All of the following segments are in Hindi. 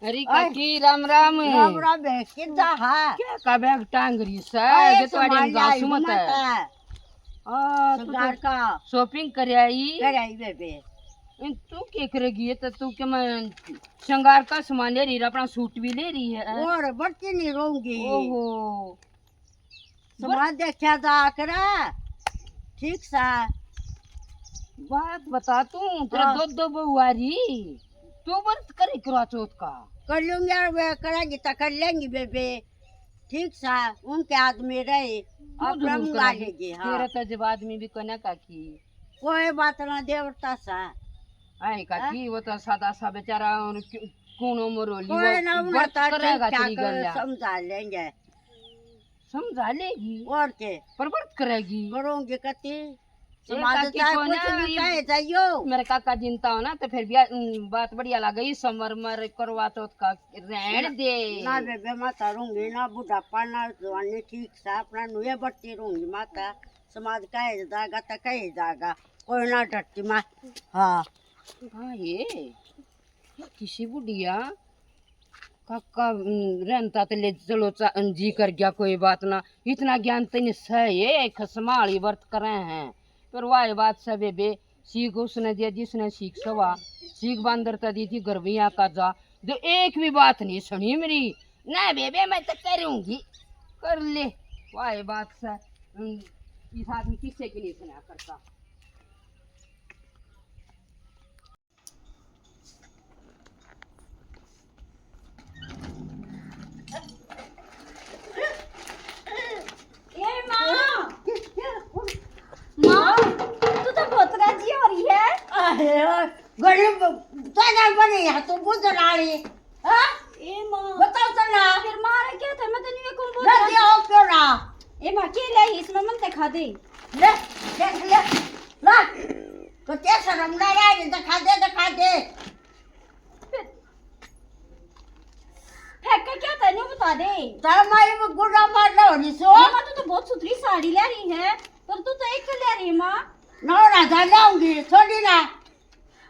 अरे काकी राम राम राम राम कितना है क्या का बैग टांग रही से अरे जे तो आड़ी गासु मत है सरदार का शॉपिंग कर आई बेबे तू क्या करेगी तो तू क्या मैं श्रृंगार का सामान ले रही है अपना सूट भी ले रही है और बढ़ती नहीं रहूंगी ओहो समाज देखा जा करा ठीक सा बात बता तू तेरा दो बहू आ रही तू व्रत करे करवा चौथ का कर लूंगी यार वे करेंगी तो कर लेंगी बेबे ठीक सा उनके आदमी रहे अपना मंगा लेगी तेरा तो जब आदमी भी कोना काकी कोई बात ना देवता सा आई काकी वो तो सादा सा बेचारा और कौनो मरोली कोई ना वो व्रत करेगा तेरी कर गल्ला समझा लेंगे समझा लेगी और के पर व्रत करेगी करूंगी कति समाज समाज चाहे कुछ भी कहे जाइयो मेरे काका जिनता हो ना तो फिर भी बात बढ़िया लग गई समर करवा तो का रहन दे ना बेबे माता रहूंगी ना बुढ़ापा ना जवानी ठीक सा अपना नुए बट्टी रहूंगी माता समाज कहे जाएगा तो कहे जाएगा कोई ना डरती माँ हाँ हाँ ये किसी बुढ़िया काका रहता तो ले चलो जी कर गया कोई बात ना इतना ज्ञान तेने सही है खसमाली व्रत करे हैं पर वाह बात सब बेबे सीख उसने दिया जिसने सीख सवा सीख बंदरता दी थी गर्भिया का जा जो एक भी बात नहीं सुनी मेरी ना बेबे मैं तो करूंगी कर ले वाह बात से इस आदमी किससे की नहीं सुना करता गरीब बनी तो बुझ रही बताओ तो ना फिर मारे क्या था मैं तो नहीं को बोल ना दिया क्यों ना ए मां के ले इसमें मन ते खा दे ले देख ले ला तो क्या शर्म ना रहा दिखा दे फेंक के क्या था नहीं बता दे तर मारी में गुड़ा मार लो रिसो ए मां तू तो बहुत सुथरी साड़ी ले रही है पर तू तो एक ले रही मां ना ना लाऊंगी थोड़ी ना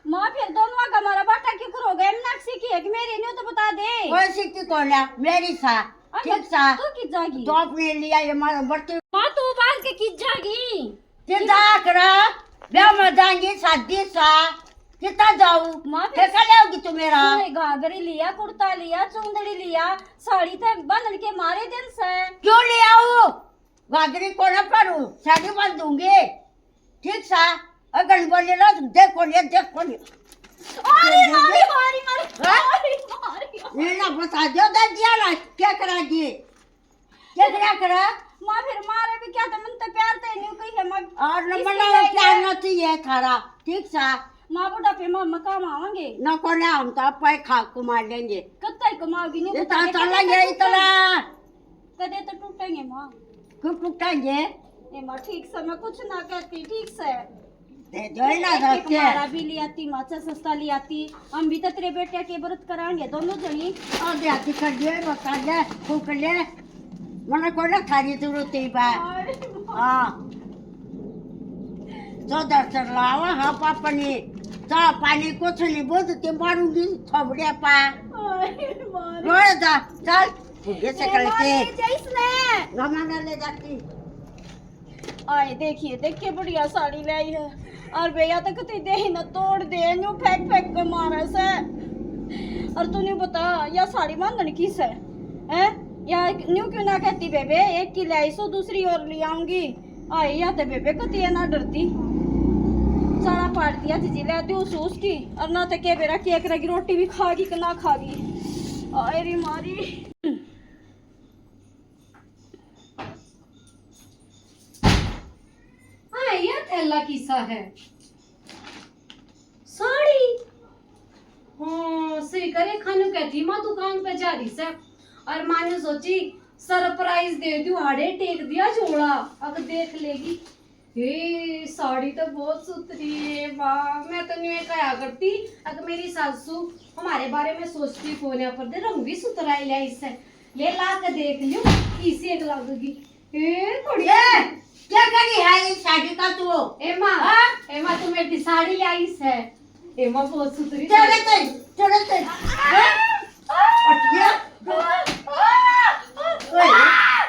मां फिर दोनों का हमारा बाटा क्यों करोगे हम नाक्सी की एक मेरी नहीं तो बता दे कोई सिक्की को ना मेरी सा ठीक सा तू की जागी तो अपने लिया ये मारो बट्टी मां तू बाल के की जागी कितना करा ब्याह में जाएंगी शादी सा कितना जाऊं मां फिर कल आओगी तू मेरा तूने घाघरी लिया कुर्ता लिया चुंदड़ी लिया साड़ी थे बंधन के मारे दिन से क्यों ले आऊं घाघरी को ना परूं साड़ी बांध दूंगी ठीक सा अगर बोले ना देखो ले अरे मारी ये ना बता दो दिया ना क्या करागी क्या करा मां फिर मारे भी क्या था मन तो प्यार ते नहीं कही है मां और न मना प्यार नहीं है थारा ठीक सा मां बुढ़ा पे मां मकाम आवांगे न को ना हम तो पाए खा को मार लेंगे कत्ता कमाओगी नहीं इतना चलेंगे इतना कदे तो टूटेंगे मां क्यों टूटेंगे ए मां ठीक से मैं कुछ ना कहती ठीक से दे दो ना रखे हमारा भी ले आती माचा सस्ता ले आती हम भी तो तेरे बेटे के व्रत कराएंगे दोनों जनी और दे आती कर दे बता दे फूक ले मना को ना खारी जरूरत है बा हां तो दर्शन लावा हाँ पापनी चा पानी कुछ नहीं बोलते मारूंगी थोबड़े पा रोए जा चल फुगे से करके इसने गमाना ले जाती आए देखिए देख के बढ़िया साड़ी लाई है और भैया तो कती दे ही ना तोड़ दे न्यू फेंक के मारा से और तूने बता या साड़ी बांधने किस है हैं या न्यू क्यों ना कहती बेबे एक की लाई सो दूसरी और ले आऊंगी आई या तो बेबे कती है ना डरती सारा पाट दिया जीजी ले आती उस की और ना तो के बेरा की एक रगी रोटी भी खागी कि ना खागी आए री मारी ये थैला किसा है साड़ी हाँ सही करे खानू कहती माँ दुकान पे जा रही से और माँ ने सोची सरप्राइज दे दू हाड़े टेक दिया जोड़ा अगर देख लेगी ये साड़ी तो बहुत सुथरी है वाह मैं तो नहीं कहा करती अगर मेरी सासू हमारे बारे में सोचती फोन पर दे रंग भी सुथरा लिया इससे ले ला के देख लियो इसी एक लगेगी बढ़िया क्या करी है ये साड़ी का तू एमा तू मेरी साड़ी लाई है एमा बहुत सुथरी चले पटिया ओए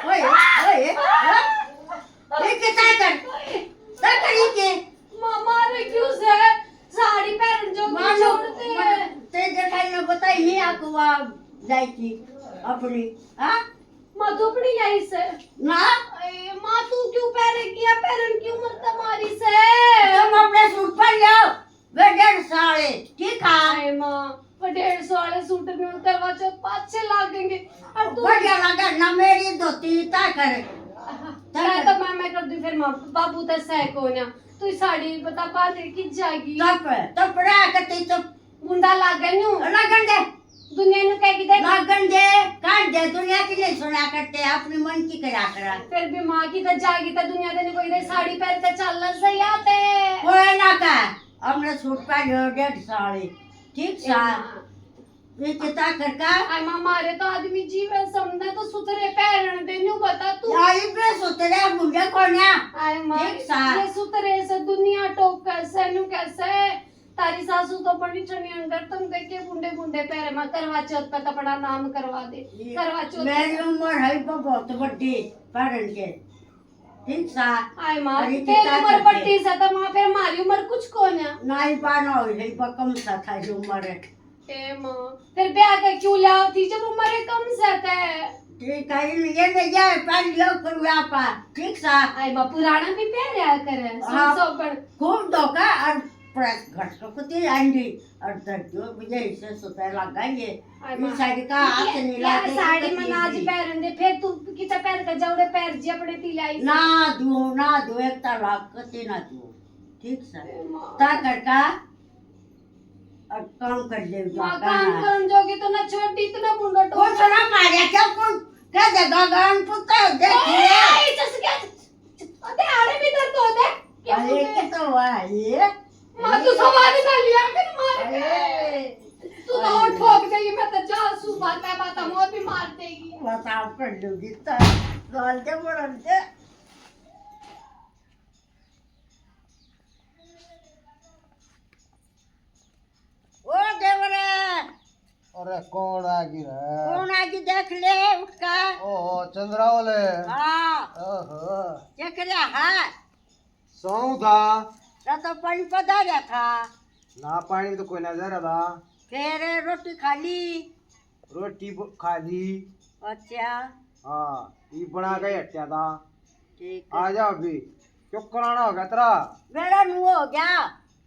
ओए ओए ये क्या कर के मामा रे क्यों से साड़ी पहन जो छोड़ते हैं ते जेठाई ने बताई नहीं आपको जाई थी अपनी हाँ माँ धुपड़ी लाई से ना अरे माँ तू क्यों पहनेगी या पहन क्यों मत तुम्हारी से तुम अपने सूट पर जाओ वे 1.5 साल ठीक है अरे माँ वो 150 वाले सूट में करवा चौथ 5-6 लगेंगे और तू बढ़िया लगा ना मेरी धोती ता करे मैं कर दूं फिर माँ बाबू तो सह को ना तू साड़ी बता बांध की जाएगी तब रहा करती तो मुंडा लागन नु लगन दे दुनिया नु कह के लगन दे काट दे दुनिया की नहीं सुना करते अपनी मन की करा करा फिर भी माँ की तो जाएगी तो दुनिया देने कोई रे साड़ी पहन के चलना सही आते कोई ना का हमने सूट पर 1.5 साल ठीक सा ये कितना करका आई माँ मारे तो आदमी जीवन समझे तो सुथरे पहन दे नु बता तू आई पे सुतरे मुझे कोन्या आई माँ ठीक सा ये सुथरे से दुनिया टोक कैसे नु कैसे तारी सासू तो बड़ी छनी अंदर तुम देख के बुंडे बुंडे पैर में करवा चौथ तक अपना नाम करवा दे करवा चौथ मेरी उम्र है बहुत बड़ी पढ़न के ठीक सा आई माँ अरे तेरी कितना उम्र करते? बड़ी सा तो माँ फिर हमारी उम्र कुछ कौन है नहीं पाना हो है कम सा था जो उम्र है ए माँ फिर ब्याह के क्यों लाओ थी जब उम्र कम से है ठीक है ये नहीं जाए पहन लियो करुआ पा ठीक सा आई माँ पुराना भी पहन करे हाँ। सौ खूब धोखा और प्रेस घट को कुछ आंडी और दर्जो मुझे इसे सुते लगा ये साड़ी का हाथ नहीं लागे साड़ी में नाज पहन दे फिर तू किता पहन के जाऊरे पैर जी अपने तिलाई ना दो एक तलाक कते ना दो ठीक सा ता करका और काम कर दे माँ काम करन जोगे तो ना छोटी इतना मुंडा टो कौन सा मारे क्या कौन क्या देगा गान पुत्ता देख ए जस क्या अबे आड़े भी दर्द हो दे क्या अरे क्या तो हुआ ये माँ तू सवारी ना लिया कर मार तू तो और ठोक देगी मैं तो जा सुबह मैं बात मोर भी मार देगी बताओ कर लूंगी ता गाल के बोलते ओ देवरा अरे कौन आ गिरा कौन आज देख ले उसका ओ चंद्रा वाले हाँ ओहो देख रहा है सौदा तो पानी पदा गया था ना पानी तो कोई नजर आता फिर रोटी खाली रोटी खाली अच्छा हाँ ये बना के हटिया था ठीक आ जाओ अभी क्यों कराना होगा तेरा मेरा नु हो गया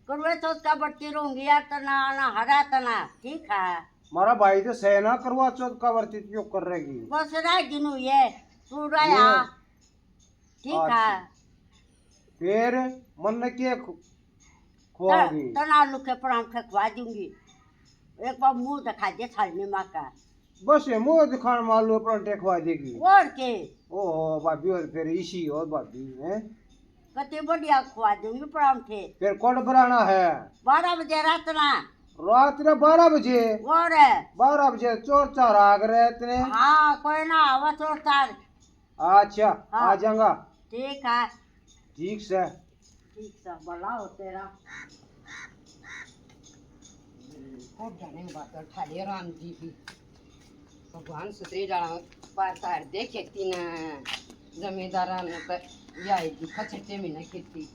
करवे तो उसका बच्ची रहूंगी यार तना ना हरा तना ठीक है मारा भाई तो सह ना करवा चौथ का वर्ती क्यों कर रहेगी बस रह गिनू ये तू रहा ठीक है फिर मन ने क्या खुआओगी तना आलू के परांठे खवा दूंगी एक बार मुंह दिखा दे थाली माँ का बस ये मुँह दिखाने मालूम परांठे खुआ देगी और के ओ भाभी और फिर इसी और भाभी है कते बढ़िया खवा दूंगी परांठे फिर कौन बनाना है 12 बजे रात ना रात में 12 बजे और 12 बजे चोर चार आ गए इतने हाँ कोई ना आवा चोर तार अच्छा हाँ। आ जाऊंगा ठीक है ठीक से ठीक सा भला हो तेरा खूब जाने की बात ठाले राम जी भी भगवान सुतरे जाना पार तार देखे तीन जमींदारा ने तो याई दी खचटे में न खेती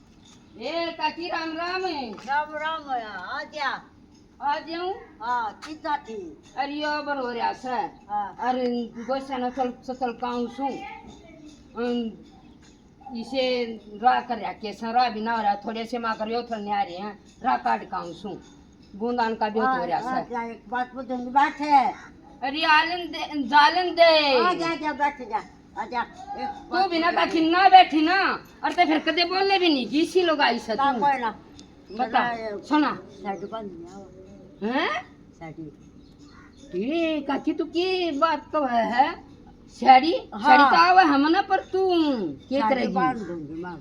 ए काकी राम राम राम राम आ जा आ जाऊं हाँ कितना थी अरे यो बरोबर आसा हाँ अरे गोसा न चल सतल काऊ सु इसे रा कर के सरा भी ना रहा थोड़े से मा कर यो थल आ रहे हैं रा काट काऊ सु बूंदान का भी हो रहा हाँ, है एक बात पूछूंगी बैठ है अरे आलन दे जालन दे आ जा जा बैठ जा आजा एक तू बिना काकी ना बैठी ना और तो फिर कदे बोलने भी नहीं किसी लोग आई सा ना तू कोई ना बता सुना साइड बंद नहीं आओ हैं साइड ये काकी तू की बात कब है साड़ी हाँ। साड़ी तो आवा हम ना पर तू क्या साइड करेगी बांध दूंगी मां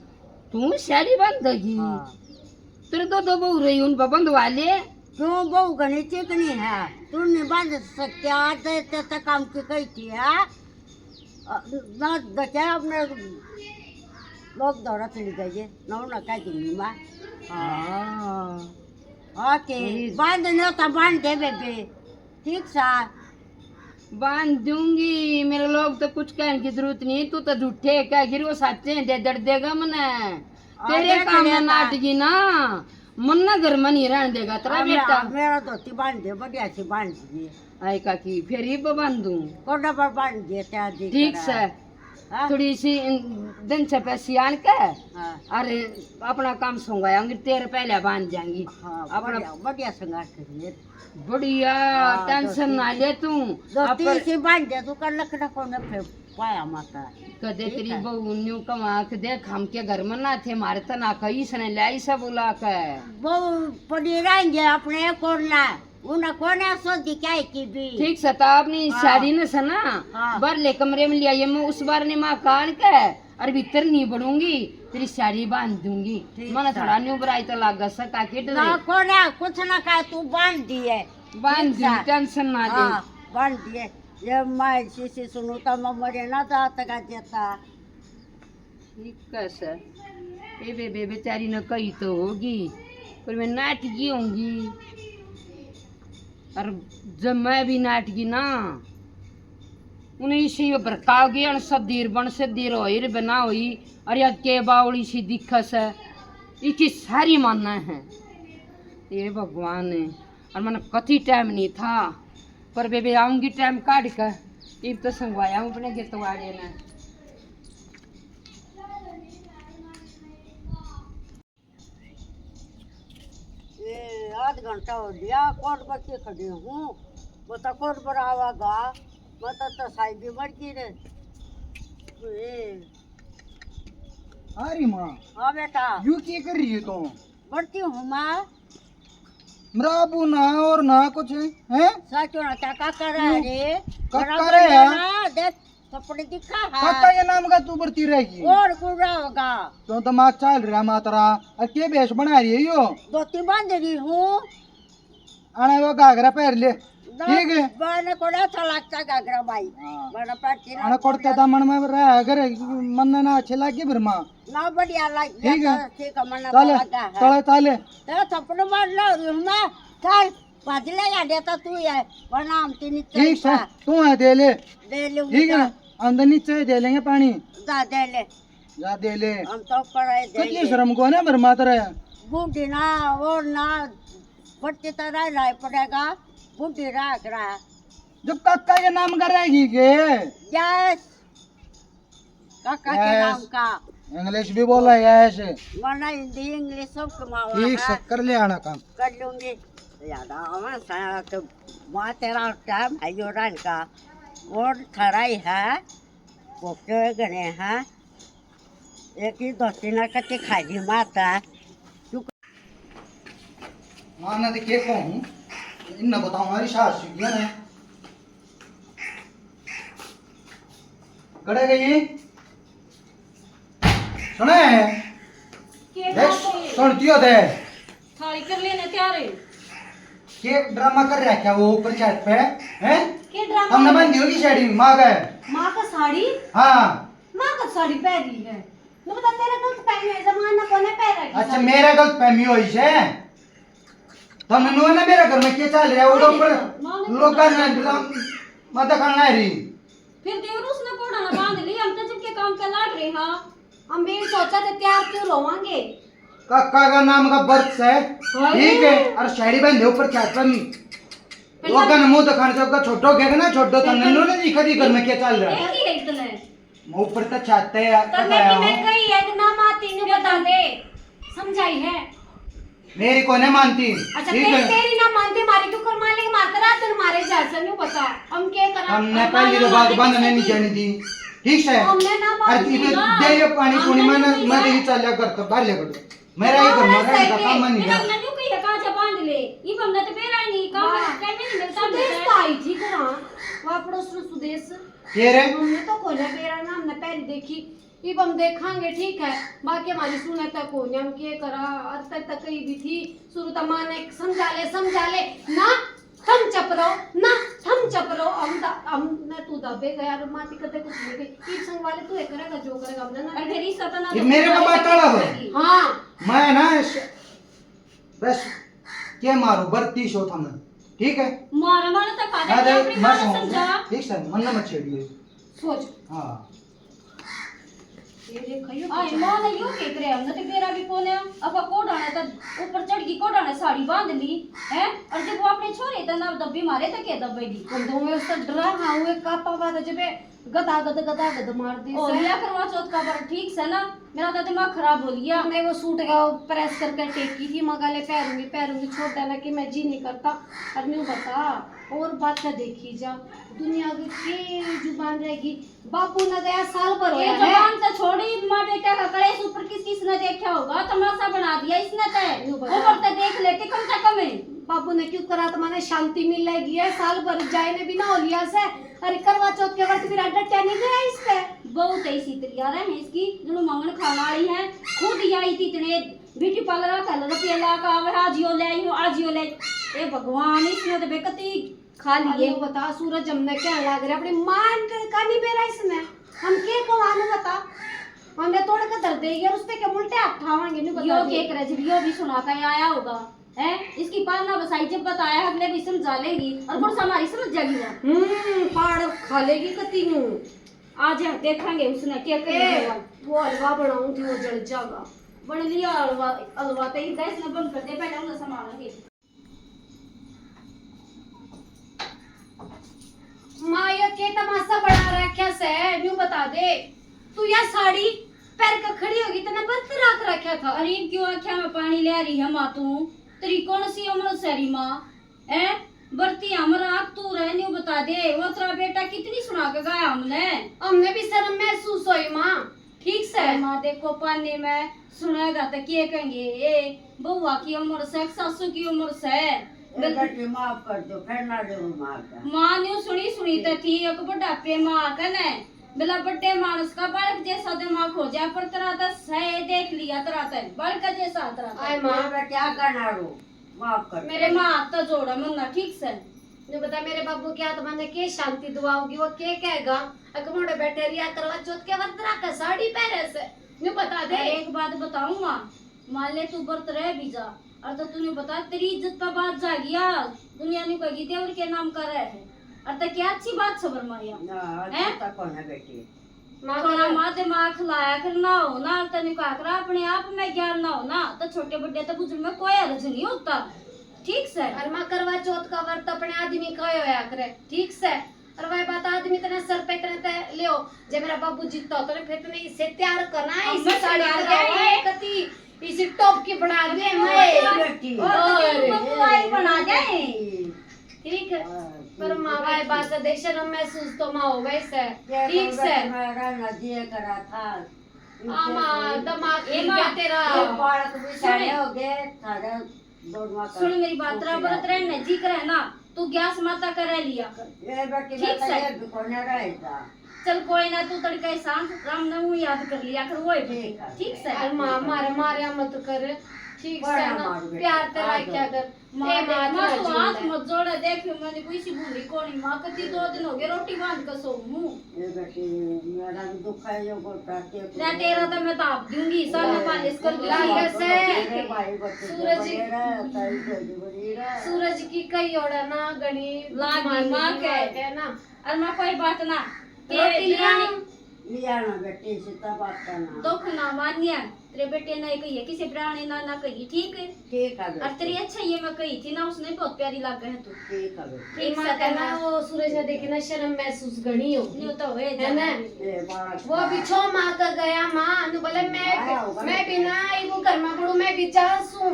तू साड़ी बांध देगी हाँ तेरे दो बहू रही उन बबंद वाले क्यों बहू गनी चिकनी है तू नहीं बांध सकते आज ते काम की कही थी है ना देखे अपने लोग दौरा चली गई ना ना कह दूंगी माँ हाँ के बांध नो तो बांध दे बेबे ठीक सा बांध दूंगी, मेरे लोग तो कुछ कहने की जरूरत नहीं, तू तो झूठे कह गिर वो सच्चे दे दर्द देगा मने तेरे काम में नाटगी ना मन ना घर में नहीं रहने देगा तेरा बेटा। मेरा धोती बांध दे, बढ़िया से बांध दिए। आई काकी फिर ही बांधू कोना पर बांध दिए त्याजी ठीक से हाँ? थोड़ी सी दिन से पैसे आन के हाँ अरे अपना काम संभाएंगे तेरे पहले बांध जाएंगी हाँ, अपना बढ़िया बढ़िया संगार करिए। बढ़िया हाँ, टेंशन ना ले तू धोती से बांध दे, तू कर लकड़ा को न फिर पाया माता। कदे तेरी बहू न्यू कमा के देख हम के घर में ना थे मारे तो ना कही सने लाई सब बुला के वो पड़ी रहेंगे अपने कोरना, उन्हें कोने सोची क्या की भी। ठीक से तो अपनी हाँ। शादी न सना हाँ। बार ले कमरे में लिया ये मैं उस बार ने माँ कान के और भीतर नहीं बढ़ूंगी तेरी साड़ी बांध दूंगी ठीक मन है। थोड़ा न्यू बुराई तो लागा सका के ना कोने कुछ ना कहा, तू बांध दिए। बांध ठीक है। दी टेंशन ना दे हाँ बांध दिए। ये मैं शीशी सुनू तो मैं मरे ना जाता का देता। ठीक कैसे ए बे बेचारी ने कही तो होगी पर मैं नाटकी होंगी और जब मैं भी नाटकी ना उन्हें इसी भड़काओगी और सदीर बन सदीर होई रे बना हुई और या के बावड़ी सी दिक्कत है इसकी सारी मानना है ये भगवान है। और मैंने कति टाइम नहीं था पर बेबे आऊंगी टाइम काट कर इब तो संगवाया हूँ अपने गेतवाड़े ने। ये आध घंटा हो गया, कोर्ट पर के खड़ी हूँ। वो तो कोर्ट पर आवागा, मैं तो साई भी मर गई रे। ये, अरे माँ हाँ बेटा यू क्या कर रही है तुम? बढ़ती हूँ माँ। मेरा अबू ना और ना कुछ है सच होना क्या का कर रहा है रे? का बड़ा कर रहा है? बढ़िया ना, देख कपड़े दिखा पता है ये नाम का तू बढ़ती रहेगी और गुड़ा होगा। तो दिमाग चल रहा मातरा और के बेस बना रही है यो धोती बांध रही हूँ। आने वो घाघरा पहन ले ठीक है मैंने को अच्छा लगता घाघरा भाई। हाँ। मैंने पहनती आने कोड़ते दामन में रह अगर मन ना अच्छे लगे फिर माँ ना बढ़िया लग ठीक है। ठीक है मना ताले लगा है। ताले ताले तेरा थप्पड़ मार लो रूमा चल बदले या देता तू है वरना हम तीन ठीक है तू है दे ले दे लूंगी ठीक है अंदर नीचे दे लेंगे पानी जा दे ले जा दे ले हम तो पढ़े दे कितनी शर्म को ना फिर मातरा बूढ़ी ना और ना बच्चे तो रह पड़ेगा बूढ़ी रख रहा जब काका के नाम कर रहेगी के यस काका के Yes. नाम का इंग्लिश भी बोला है ऐसे वरना हिंदी इंग्लिश सब कमावा ठीक से है कर ले आना काम कर लूंगी याद आवा सारा तो माँ तेरा टाइम है जो रन का और थराई है पोखे गने हैं एक ही दो तीन कच्चे खाई माता माना तो के कहूँ इन बताऊँ हमारी सास सीखिया ने कड़े गई सुने देख सुनती हो दे थाली कर लेने तैयार है के ड्रामा कर रहा है क्या वो ऊपर छत पे हैं के ड्रामा हमने बंदी होगी साड़ी माँ गए माँ का साड़ी हाँ माँ का साड़ी पहनी है न बता तेरा गलत पहनी है जमाना कोने पहन रखी अच्छा मेरा गलत फहमी हुई से तो मैंने ना मेरा घर में क्या चल रहा है वो लोग मत करना रही फिर देवर उसने कोड़ा ना बांध ली हम तो चुपके काम कर लाग रहे हाँ हम भी सोचा थे तैयार क्यों रोवांगे काका का नाम का बर्थ है ठीक है और शायरी बंदे ऊपर छत पर लोग का मुंह दिखाने से उसका छोटो क्या ना छोटो तो नन्नो ने दिखा दी घर में क्या चल रहा है एक ही है इतने ऊपर तक छत है तो मैं कही है कि ना माती नु बता दे समझाई है मेरी को नहीं मानती अच्छा ठीक है तेरी ना मानती मारी तू कर मालिक मारता रात तुम मारे जैसा नहीं पता हम क्या करा हमने पहली तो बात बंद नहीं जाने दी ठीक है हमने ना बात अरे इधर दे ये पानी पूनी मैं नहीं चल करता बाहर ले कर मेरा ही घर मेरा ही काम नहीं है ना क्यों कही का जबान ले ई बंदा तो बेरा नहीं काम टाइम नहीं मिलता सुदेश आई थी करा वहां पड़ोस में सुदेश ये रे हमने तो कोने बेरा ना हमने पहले देखी इब हम देखेंगे ठीक है बाकी हमारी सुने तक को हम के करा और तक कहीं भी थी शुरू तो माने समझा ले ना थम चप रहो ना थम चप रहो हम मैं तू दबे गया और माती करते कुछ नहीं गई संग वाले तू एक करेगा जो करेगा हमने ना और तेरी सतना ये मेरे को बात टाला हो हां मैं ना बस के मारू बरती शो था मैं ठीक है मारा मारा तो खा हाँ, दे अपनी मैं मां को समझ समझा। ठीक सर मन ना मत छेड़िए सोच हाँ तेरे खयो आई मां ने यूं के करे हमने तो बेरा भी कोने अब को डाना तो ऊपर चढ़ गई को डाना साड़ी बांध ली है और जब वो अपने छोरे तो ना दब्बी मारे तो के दब्बेगी कंधों में उसका डरा हाँ हुए कापा बात जब गदा गद मार दी और लिया करवा चौथ का बार ठीक से ना मेरा तो दिमाग खराब हो लिया मैं वो सूट का प्रेस करके टेकी थी मगाले पैरूंगी छोड़ देना कि मैं जी नहीं करता और न्यू बता और बात का देखी जा दुनिया की के जुबान रहेगी बापू ने गया साल भर ये होया है जबान तो छोड़ी माँ बेटा का कलेश ऊपर किस ने देखा होगा तमाशा बना दिया इसने तो यूं बता। ऊपर तो देख लेते कम से कम है बापू ने क्यों करा तो माने शांति मिल जाएगी है साल भर जाए ने बिना हो लिया से अरे करवा चौथ के वक्त मेरा डट्टा नहीं गया इस पे बहुत ऐसी तैयार है इसकी जो मंगन खाने वाली है खुद ही आई थी इतने ब्यूटी पार्लर का रुपया ला का आजियो ले ए भगवान इसने तो बेकती खा लिए ये बता सूरज हमने क्या लाग रहा अपनी मां का नहीं बेरा इसने हम के को आने बता हमने तोड़ के दर्द देगी और उस पे क्या उल्टे हाथ उठावांगे नहीं बता यो दिए। केक रजबियो भी सुना कर आया होगा है इसकी पालना बसाई जब बताया अगले भी समझा लेगी और कौन सा हमारी समझ जाएगी वो पाड़ खा लेगी कती हूँ आज हम देखेंगे उसने क्या ए, करेगा वो हलवा बनाऊं थी वो जल जाएगा बन लिया अलवा अलवा तो ही गैस न बंद कर दे पहले उन्हें संभालेंगे माँ ये के तमाशा बना रखा से न्यू बता दे तू या साड़ी पैर का खड़ी होगी तो बंद रख रखा था अरे क्यों आख्या में पानी ले रही है माँ तू तेरी कौन सी उम्र सरी माँ है बरती हमरा आग तू रहनी बता दे वो तेरा बेटा कितनी सुना के गया हमने भी शर्म महसूस हुई माँ ठीक से माँ देखो पानी में सुनेगा तो क्या कहेंगे ए बउआ की उम्र से सासू की उम्र से बेटी माफ कर दो फिर ना दो मार माँ ने सुनी तो थी एक बुढ़ापे माँ कने बिला बड्डे मानस का बालक जैसा दिमाग हो जाए पर तरह तो सह देख लिया तरह तो बालक जैसा तरह आए माँ मैं क्या करना रो माफ कर मेरे माँ तो जोड़ा मन्ना ठीक से जो बता मेरे बाबू क्या तो मैंने के शांति दुआ होगी वो के कहेगा अगर मोड़े बैठे रिया करवा चौथ के वक्त रखा साड़ी पहने से जो बता दे एक बात बताऊँ माँ मान ले तू व्रत रह भी जा और तो तूने बता तेरी इज्जत पर बात जागी आज दुनिया ने कहेगी देवर के नाम कर रहे है और तो क्या अच्छी बात खबर मारिया हैं? तक कौन है बेटी माँ थोड़ा माँ दिमाग खिलाया कर ना हो ना तेने कहा कर अपने आप में ज्ञान ना हो ना तो छोटे बड़े तो बुजुर्ग में कोई अर्ज नहीं होता ठीक से और माँ करवा चौथ का व्रत अपने आदमी का होया करे ठीक से और वह बात आदमी इतना सर पे इतना लियो जब मेरा बाबू जीतता हो तो फिर तुम्हें इसे तैयार करना है इसे साड़ी लगाओ कती इसे टॉप की बना दे मैं बेटी और बना जाए ठीक है पर माँ भाई बात से देख शर्म महसूस तो माँ हो वैसे ठीक से मेरा नदिया करा था माँ दिमाग ए हिल माँ, गया तेरा ये बालक भी सारे हो गए सारे दोनों का सुन मेरी बात तेरा व्रत रहने जी करे ना तू गैस माता करे लिया कर ये बेटी ठीक मैं से। ये भी कोने रहेगा चल कोई ना तू तड़का शाम राम नाम याद कर लिया कर वो ठीक है। ठीक से और माँ मारे मत कर ठीक से बड़ा ना मार बेटा, प्यार तेरा आ क्या कर माँ ए माँ माँ तेरा तू हाथ जीवन है। मत जोड़े देख मैंने कोई सी भूली कोनी माँ कती 2 दिन हो गए रोटी बांध कर सो मुंह ये बेटी मेरा भी दुख है जो गोटा के ना तेरा तो मैं तो आप दूंगी साल में पालिश कर लाल दूंगी से भाई बच्चे सूरज सूरज सूरज की कई ओड़ा ना गणी लागी माँ के ना और माँ कोई बात ना रोटी लिया लिया ना बेटी सीता बात करना दुख ना मानिया तेरे बेटे ने कही है किसी प्राणी ना ना कही ठीक है ठीक है और बेटी तेरी अच्छा ये मैं कही थी ना उसने बहुत प्यारी लग है तू ठीक है बेटी एक माँ कहना वो सूरज ने देखी ना शर्म महसूस गणी हो न्यू तो हुए है ना ये बालक वो भी 6 माह का गया माँ नु बोले मैं भी ना वो घर में पड़ू मैं भी जा सू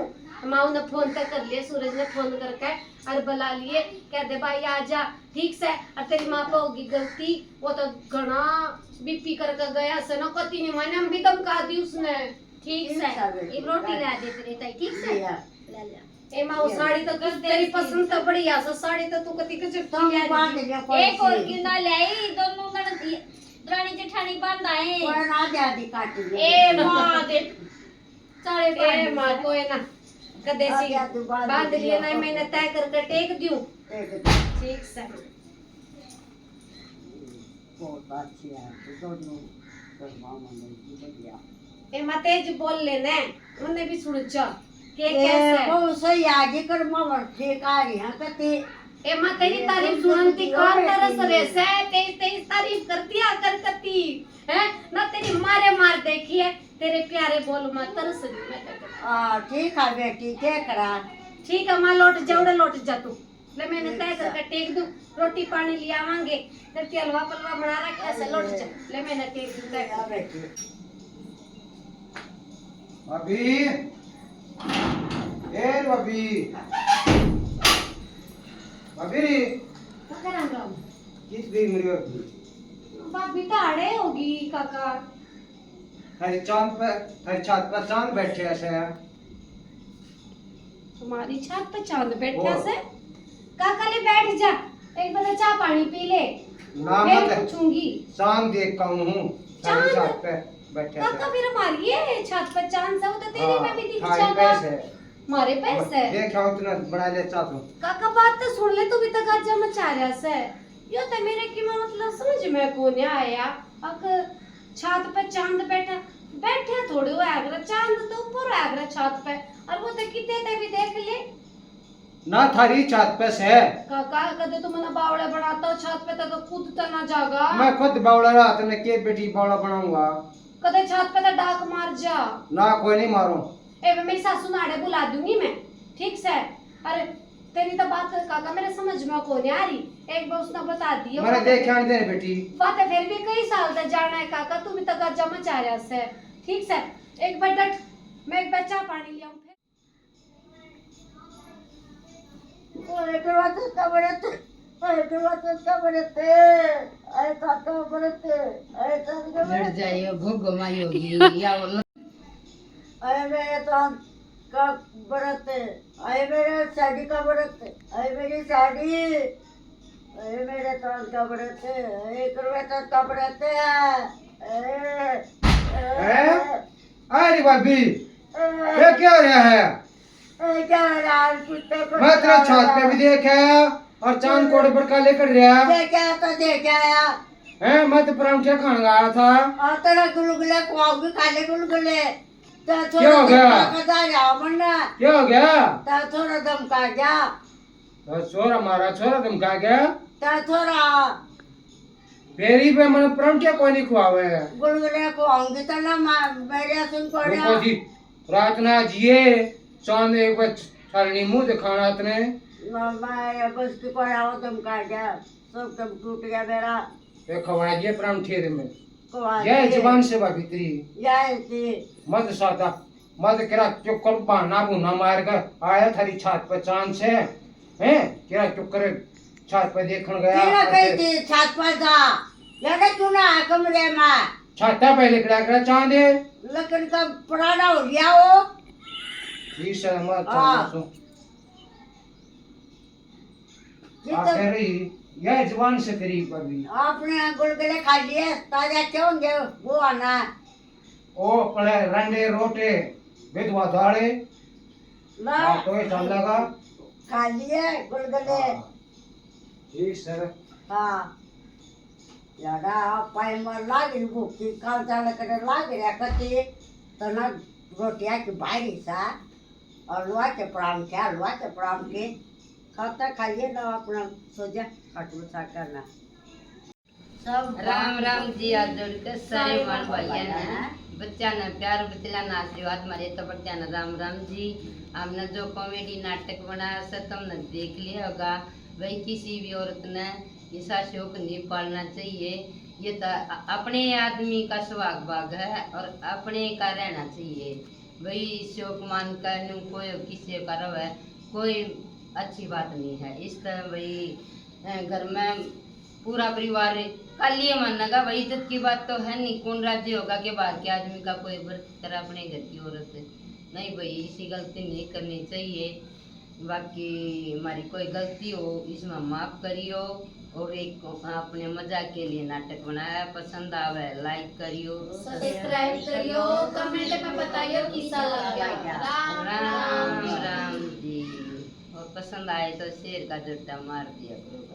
माँ ने फोन तक कर लिया सूरज ने फोन करके और बुला लिए कहते भाई आ जा ठीक से और तेरी माँ को होगी गलती वो तो घना बीपी करके गया से ना कती नहीं मैंने हम भी धमका दी उसने ठीक ठीक से है बेटी। एक रोटी ला दे तेरे ताई ठीक से लिया ले ले ए माँ वो साड़ी तो तेरी पसंद तो बढ़िया सा साड़ी तो तू कती के तुम बांध लिया कोई एक और गिंदा ले आई दोनों दरानी जेठानी बांध आए कोई ना जादी काट लिया ए माँ दे सारे ए बांध माँ को है ना कदेसी आ गया तू बांध बांध लिए लिया। ना मैंने तय करके टेक दूं एक ठीक से बहुत अच्छी है तो दोनों मामा ने बढ़िया ए माँ तेज बोल लेने उन्हें भी सुन चा के ये कैसे बहुत सही आगे कर मामा ठीक आ रही है कहते ए मां तेरी तारीफ सुनन की कान तरस रे से तेरी तेरी तारीफ करती आ करती है ना तेरी मारे मार देखी है तेरे प्यारे बोल मां तरस रही मैं तो ठीक है बेटी क्या करा। ठीक है मां लौट जा उड़े लौट जा तू ले मैंने तय करके टेक दूं रोटी पानी ले आवांगे तेरे हलवा पलवा बना रखा से लौट जा ले मैंने टेक दूं तय कर बेटी भाभी ए भाभी भाभी रे काका राम राम किस भी मेरी भाभी भाभी तो आड़े होगी काका हरी चांद पर हरी छत पर चांद बैठे ऐसे हैं तुम्हारी छत पे चांद बैठा ओ। से काका ले बैठ जा एक बार चाय पानी पी ले ना मैं मत पूछूंगी चांद देख का हूँ चांद? हरी छत पे बैठे काका फिर हमारी ये छत पे चांद सा होता तेरे में भी दिख हमारे जाएगा पैसे हमारे पैसे देखा उतना बड़ा लेता तू काका बात तो सुन ले तू भी तक आज मचा रहा से यो तो मेरे की मैं मतलब समझ में को नहीं आया अक छत पे चांद बैठा थोड़ी वो आगरा चांद तो ऊपर आगरा छत पे और वो तो कितने ते भी देख ले ना थारी छत पे से काका कदे तू मना बावड़ा बनाता हो छत पे तो कूदता ना जागा मैं खुद बावड़ा रात में के बेटी बावड़ा बनाऊंगा कदे छत पे तो डाक मार जा ना कोई नहीं मारूं ए मैं मेरी सासू नाड़े बुला दूंगी मैं ठीक से अरे तेरी तो बात काका मेरे समझ में को नहीं आ रही एक बार उसने बता दिया मैंने देखा नहीं तेरी बेटी बात है फिर भी कई साल तक जाना है काका तू भी तक जमा चाह रहा से ठीक से एक बार डट मैं एक बार चाय पानी ले आऊं अरे करवाते अरे काका बरते अरे काका लड़ जाइए भूख गमाई होगी या वो अरे मेरे तो का बरते अरे मेरे साड़ी का बरते अरे मेरी साड़ी अरे मेरे तो का बरते अरे करवाते का बरते अरे भाभी ये क्या हो रहा है क्या राम कुत्ते को मैं तेरा छत पे भी देखा और चांद कोड़े पर का लेकर रहा देखा तो देखा है मैं तो परांठे खाने गया था और तेरा गुलगुले खुआओगे खाले गुलगुले तो क्या हो गया? थोड़ा जाओ मन्ना क्या हो गया तो थोड़ा धमका जा तो छोरा मारा छोरा धमका गया तो थोड़ा फेरी पे मैंने परांठे कोई नहीं खुआवे गुलगुले खुआऊंगी तो ना मेरे सुन को देखो जी रात ना जिए चांद एक बार छलनी मुंह दिखाना इतने मैं बस की पढ़ाओ धमका जा सब कब टूट गया मेरा ये खवाइए परांठे में खुआ ये जुबान से बात भीतरी यही मत सादा मत किरा चुप कर बहाना बुना मार कर आया थारी छत पे चांद से हैं किरा चुप कर छत पे देखने तेरा गया कही थी छत पर था लगा क्यों ना कमरे में छाता पहले किरा किरा चांद है लकड़ी का पुराना हो गया वो ठीक से मत हाँ। सुन ये आप तो कह रही ये जुबान से तेरी पर भी आपने गुलगुले खा लिए ताजा क्यों होंगे वो आना ओ पड़े रंडे रोटे विधवा दाड़े ना आप तो ये चल लगा खा लिए गुलगुले ठीक सर हाँ यारा पाय मर लागी भूखी काल चाल करे लागी रे कती तो ना रोटिया की बाहरी सा और लुआ के प्राण के खाता खाइए ना अपना सोचा खटू सा करना सब राम राम जी आज जोड़ के सारे मान भैया ने बच्चा ने प्यार बचला ना आशीर्वाद मारे तो बच्चा ने राम राम जी हमने जो कॉमेडी नाटक बनाया से तुमने देख लिया होगा भाई किसी भी औरत ने ऐसा शौक नहीं पालना चाहिए ये तो अपने आदमी का सुहाग भाग है और अपने का रहना चाहिए भाई शौक मान कर कोई किसी का रवे कोई अच्छी बात नहीं है इस तरह भाई घर में पूरा परिवार कल ये मानेगा भाई इज्जत की बात तो है नहीं कौन राज्य होगा कि बाहर के आदमी का कोई व्रत करे अपने घर की औरत नहीं भाई इसी गलती नहीं करनी चाहिए बाकी हमारी कोई गलती हो इसमें माफ करियो और एक अपने मजाक के लिए नाटक बनाया पसंद आवे लाइक करियो सब्सक्राइब करियो कमेंट में बताइयो कैसा लगा राम राम जी और पसंद आए तो शेर का जुट्टा मार दिया करो।